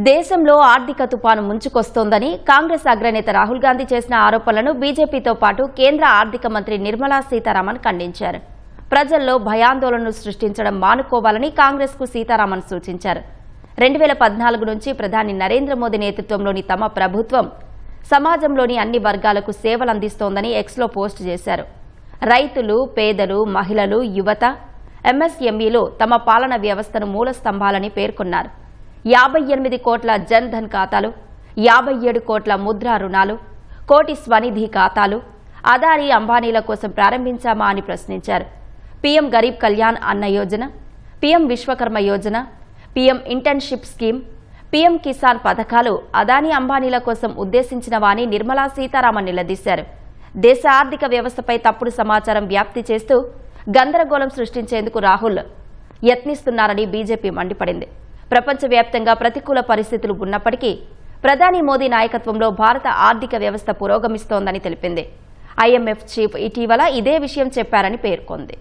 దేశంలో ఆర్థిక తుపాను ముంచుకొస్తోందని కాంగ్రెస్ అగ్రనేత రాహుల్ గాంధీ చేసిన ఆరోపణలను బీజేపీతో పాటు కేంద్ర ఆర్థిక మంత్రి నిర్మలా సీతారామన్ ఖండించారు. ప్రజల్లో భయాందోళనలు సృష్టించడం మానుకోవాలని కాంగ్రెస్కు సీతారామన్ సూచించారు. 2014 నుంచి ప్రధాని నరేంద్ర మోదీ నేతృత్వంలోని తమ ప్రభుత్వం సమాజంలోని అన్ని వర్గాలకు సేవలందిస్తోందని ఎక్స్లో పోస్ట్ చేశారు. రైతులు, పేదలు, మహిళలు, యువత, ఎంఎస్ఎంఈలు తమ పాలన వ్యవస్థను మూల స్తంభాలని పేర్కొన్నారు. 58 కోట్ల జన్ ధన్ ఖాతాలు, 57 కోట్ల ముద్రా రుణాలు, కోటి స్వనిధి ఖాతాలు అదానీ అంబానీల కోసం ప్రారంభించామా అని ప్రశ్నించారు. పీఎం గరీబ్ కళ్యాణ్ అన్న Yojana, PM Vishwakarma Yojana, PM internship scheme, PM Kisan పథకాలు అదానీ అంబానీల కోసం ఉద్దేశించినవా అని నిర్మలా సీతారామన్ నిలదీశారు. దేశ ఆర్థిక వ్యవస్థపై తప్పుడు సమాచారం వ్యాప్తి చేస్తూ గందరగోళం సృష్టించేందుకు రాహుల్ యత్నిస్తున్నారని బీజేపీ మండిపడింది. ప్రపంచవ్యాప్తంగా ప్రతికూల పరిస్థితులు ఉన్నప్పటికీ ప్రధాని మోదీ నాయకత్వంలో భారత ఆర్థిక వ్యవస్థ పురోగమిస్తోందని తెలిపింది. ఐఎంఎఫ్ చీఫ్ ఇటీవల ఇదే విషయం చెప్పారని పేర్కొంది.